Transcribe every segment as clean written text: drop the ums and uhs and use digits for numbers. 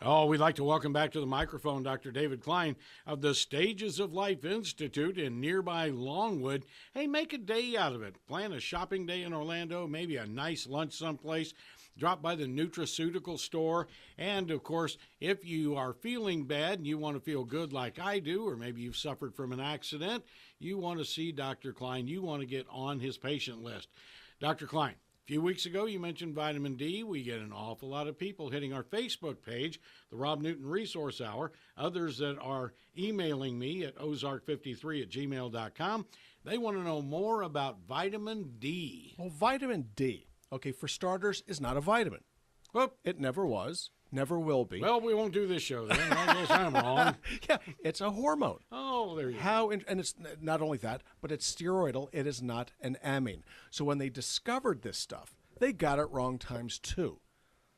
Oh, we'd like to welcome back to the microphone Dr. David Klein of the Stages of Life Institute in nearby Longwood. Hey, make a day out of it. Plan a shopping day in Orlando, maybe a nice lunch someplace. Drop by the nutraceutical store. And, of course, if you are feeling bad and you want to feel good like I do, or maybe you've suffered from an accident, you want to see Dr. Klein. You want to get on his patient list. Dr. Klein. A few weeks ago, you mentioned vitamin D. We get an awful lot of people hitting our Facebook page, the Rob Newton Resource Hour, others that are emailing me at ozark53@gmail.com. They want to know more about vitamin D. Well, vitamin D, okay, for starters, is not a vitamin. Whoop. It never was, never will be. Well, we won't do this show then. I guess I'm wrong. Yeah, it's a hormone. Oh, there you go. And it's not only that, but it's steroidal. It is not an amine. So when they discovered this stuff, they got it wrong times 2.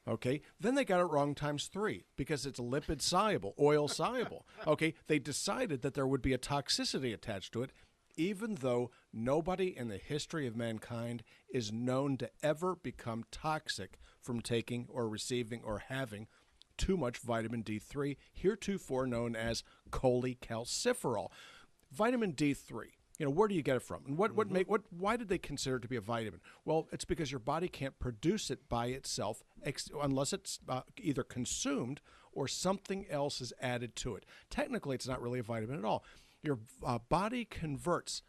Okay, then they got it wrong times 3 because it's lipid soluble, oil soluble. Okay, they decided that there would be a toxicity attached to it, even though nobody in the history of mankind is known to ever become toxic from taking or receiving or having too much vitamin D3, heretofore known as cholecalciferol. Vitamin D3, where do you get it from? And why did they consider it to be a vitamin? Well, it's because your body can't produce it by itself unless it's either consumed or something else is added to it. Technically, it's not really a vitamin at all. Your body converts,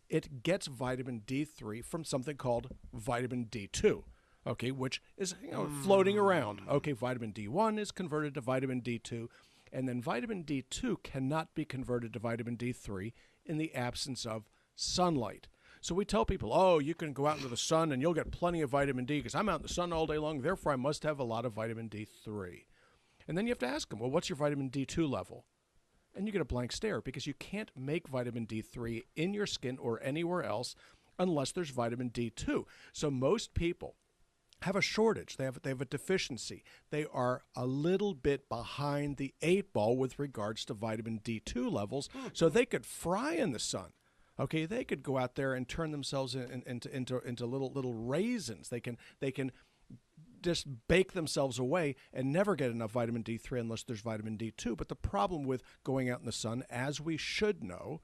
it gets vitamin D3 from something called vitamin D2, okay, which is floating around. Okay, vitamin D1 is converted to vitamin D2, and then vitamin D2 cannot be converted to vitamin D3 in the absence of sunlight. So we tell people, oh, you can go out into the sun and you'll get plenty of vitamin D because I'm out in the sun all day long, therefore I must have a lot of vitamin D3. And then you have to ask them, well, what's your vitamin D2 level? And you get a blank stare because you can't make vitamin D3 in your skin or anywhere else unless there's vitamin D2. So most people have a shortage. They have a deficiency. They are a little bit behind the 8 ball with regards to vitamin D2 levels, so they could fry in the sun. Okay, they could go out there and turn themselves into little raisins. They can just bake themselves away and never get enough vitamin D3 unless there's vitamin D2. But the problem with going out in the sun, as we should know,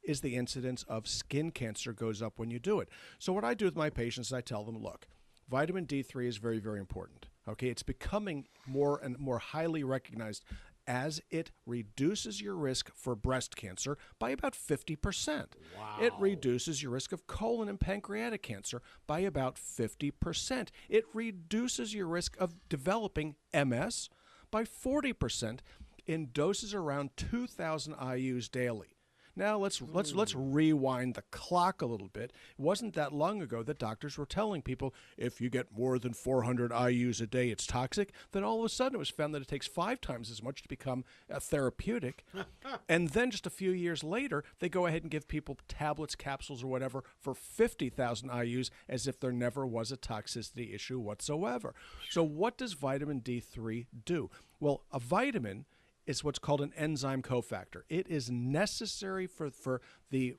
is the incidence of skin cancer goes up when you do it. So what I do with my patients is I tell them, look, vitamin D3 is very, very important. Okay, it's becoming more and more highly recognized as it reduces your risk for breast cancer by about 50%. Wow. It reduces your risk of colon and pancreatic cancer by about 50%. It reduces your risk of developing MS by 40% in doses around 2,000 IUs daily. Now let's rewind the clock a little bit. It wasn't that long ago that doctors were telling people if you get more than 400 IUs a day, it's toxic. Then all of a sudden it was found that it takes 5 times as much to become a therapeutic. And then just a few years later, they go ahead and give people tablets, capsules, or whatever for 50,000 IUs as if there never was a toxicity issue whatsoever. So what does vitamin D3 do? Well, a vitamin is what's called an enzyme cofactor. It is necessary for the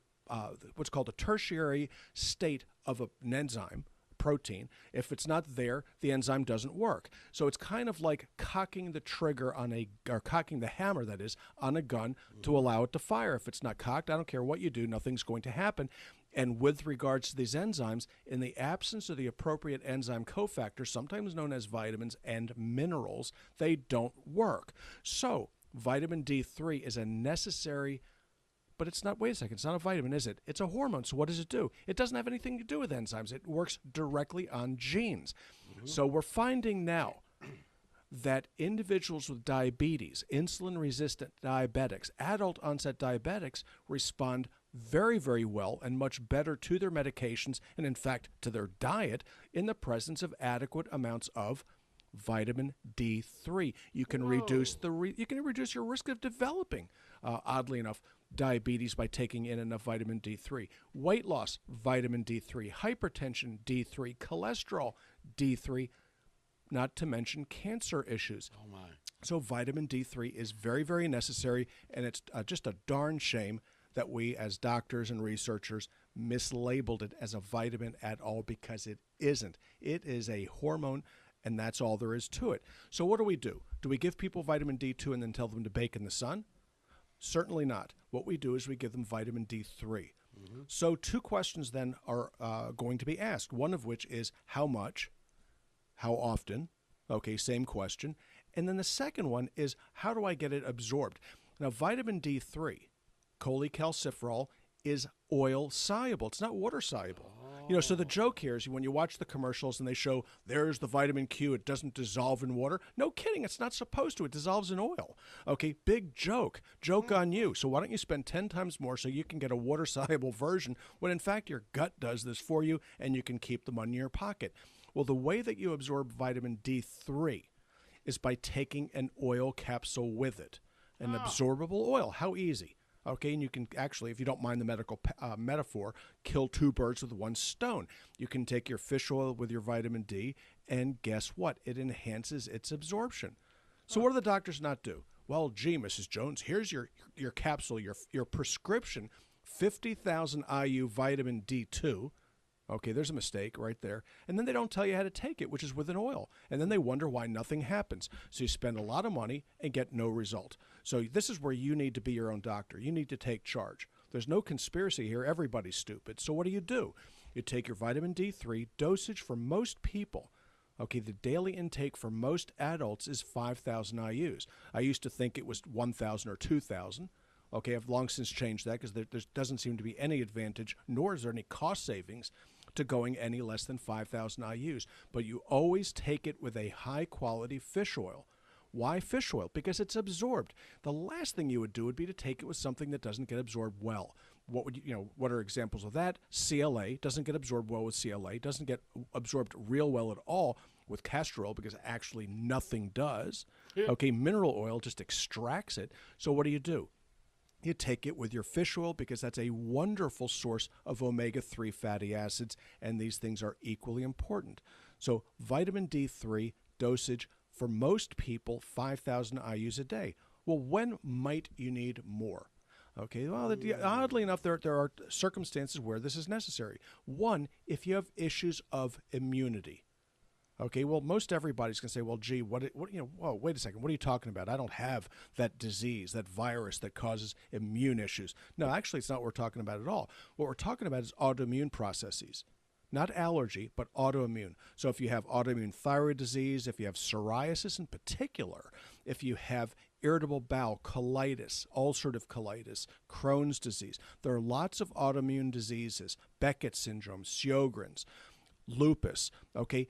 what's called a tertiary state of an enzyme, protein. If it's not there, the enzyme doesn't work. So it's kind of like cocking the trigger or cocking the hammer, that is, on a gun to allow it to fire. If it's not cocked, I don't care what you do, nothing's going to happen. And with regards to these enzymes, in the absence of the appropriate enzyme cofactors, sometimes known as vitamins and minerals, they don't work. So vitamin D3 is a necessary, but it's not, wait a second, it's not a vitamin, is it? It's a hormone. So what does it do? It doesn't have anything to do with enzymes. It works directly on genes. So we're finding now that individuals with diabetes, insulin-resistant diabetics, adult onset diabetics respond very, very well and much better to their medications and, in fact, to their diet in the presence of adequate amounts of vitamin D3. You can reduce your risk of developing, oddly enough, diabetes by taking in enough vitamin D3. Weight loss, vitamin D3. Hypertension, D3. Cholesterol, D3. Not to mention cancer issues. Oh, my. So vitamin D3 is very, very necessary, and it's just a darn shame that we as doctors and researchers mislabeled it as a vitamin at all, because it isn't. It is a hormone, and that's all there is to it. So what do? Do we give people vitamin D2 and then tell them to bake in the sun? Certainly not. What we do is we give them vitamin D3. So two questions then are going to be asked, one of which is how much, how often? Okay, same question. And then the second one is how do I get it absorbed? Now, vitamin D3, cholecalciferol, is oil soluble. It's not water soluble. So the joke here is when you watch the commercials and they show there's the vitamin Q, it doesn't dissolve in water. No kidding, it's not supposed to. It dissolves in oil. Okay, big joke. Joke on you. So why don't you spend 10 times more so you can get a water soluble version when in fact your gut does this for you and you can keep the money in your pocket. Well, the way that you absorb vitamin D3 is by taking an oil capsule with it, an absorbable oil. How easy? Okay, and you can actually, if you don't mind the medical metaphor, kill two birds with one stone. You can take your fish oil with your vitamin D, and guess what? It enhances its absorption. So what do the doctors not do? Well, gee, Mrs. Jones, here's your capsule, your prescription, 50,000 IU vitamin D2. Okay, there's a mistake right there. And then they don't tell you how to take it, which is with an oil. And then they wonder why nothing happens. So you spend a lot of money and get no result. So this is where you need to be your own doctor. You need to take charge. There's no conspiracy here. Everybody's stupid. So what do? You take your vitamin D3 dosage for most people. Okay, the daily intake for most adults is 5,000 IUs. I used to think it was 1,000 or 2,000. Okay, I've long since changed that because there doesn't seem to be any advantage, nor is there any cost savings to going any less than 5,000 IUs. But you always take it with a high-quality fish oil. Why fish oil? Because it's absorbed. The last thing you would do would be to take it with something that doesn't get absorbed well. What are examples of that? CLA doesn't get absorbed well with CLA, doesn't get absorbed real well at all with castor oil because actually nothing does. Yeah. Okay, mineral oil just extracts it. So what do? You take it with your fish oil because that's a wonderful source of omega-3 fatty acids, and these things are equally important. So vitamin D3 dosage for most people, 5,000 IUs a day. Well, when might you need more? Okay, well, oddly enough, there are circumstances where this is necessary. One, if you have issues of immunity. Okay, well, most everybody's going to say, well, gee, whoa, wait a second, what are you talking about? I don't have that disease, that virus that causes immune issues. No, actually, it's not what we're talking about at all. What we're talking about is autoimmune processes. Not allergy, but autoimmune. So if you have autoimmune thyroid disease, if you have psoriasis in particular, if you have irritable bowel, colitis, ulcerative colitis, Crohn's disease, there are lots of autoimmune diseases, Beckett syndrome, Sjogren's, lupus, okay?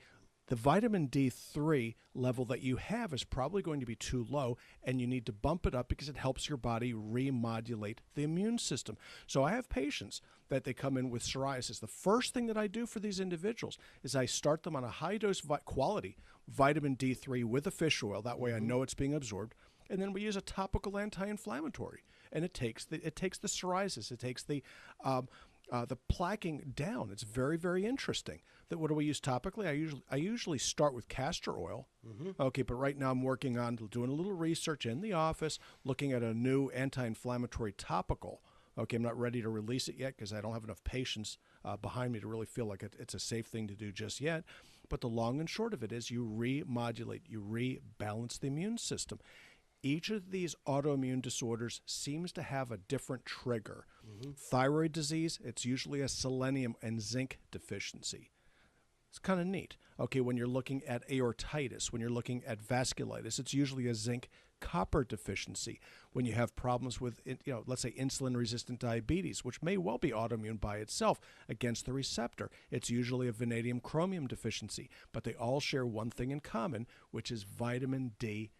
The vitamin D3 level that you have is probably going to be too low, and you need to bump it up because it helps your body remodulate the immune system. So I have patients that they come in with psoriasis. The first thing that I do for these individuals is I start them on a high-dose quality vitamin D3 with a fish oil. That way I know it's being absorbed. And then we use a topical anti-inflammatory, and it takes the psoriasis, it takes the plaquing down. It's very, very interesting. That what do we use topically? I usually start with castor oil. Okay, but right now I'm working on doing a little research in the office, looking at a new anti-inflammatory topical. Okay, I'm not ready to release it yet because I don't have enough patients behind me to really feel like it's a safe thing to do just yet. But the long and short of it is you remodulate, you rebalance the immune system. Each of these autoimmune disorders seems to have a different trigger. Thyroid disease, it's usually a selenium and zinc deficiency. It's kind of neat. Okay, when you're looking at aortitis, when you're looking at vasculitis, it's usually a zinc copper deficiency. When you have problems with, let's say insulin-resistant diabetes, which may well be autoimmune by itself against the receptor, it's usually a vanadium chromium deficiency. But they all share one thing in common, which is vitamin D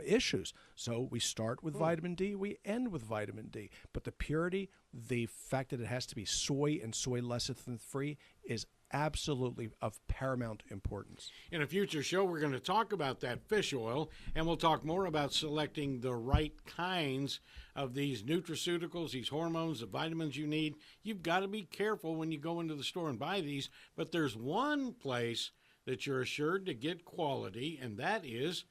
issues. So we start with vitamin D, we end with vitamin D. But the purity, the fact that it has to be soy and soy lecithin free is absolutely of paramount importance. In a future show, we're going to talk about that fish oil, and we'll talk more about selecting the right kinds of these nutraceuticals, these hormones, the vitamins you need. You've got to be careful when you go into the store and buy these, but there's one place that you're assured to get quality, and that is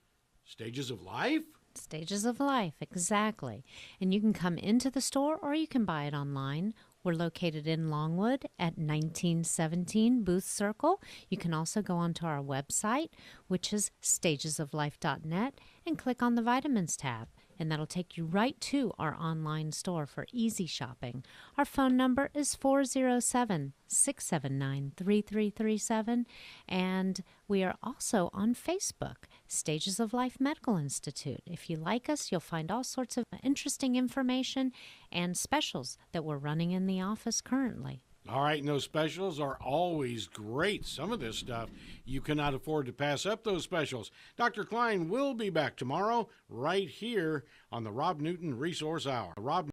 Stages of Life? Stages of Life, exactly. And you can come into the store or you can buy it online. We're located in Longwood at 1917 Booth Circle. You can also go onto our website, which is stagesoflife.net, and click on the vitamins tab, and that'll take you right to our online store for easy shopping. Our phone number is 407-679-3337, and we are also on Facebook, Stages of Life Medical Institute. If you like us, you'll find all sorts of interesting information and specials that we're running in the office currently. All right, and those specials are always great. Some of this stuff, you cannot afford to pass up those specials. Dr. Klein will be back tomorrow right here on the Rob Newton Resource Hour. Rob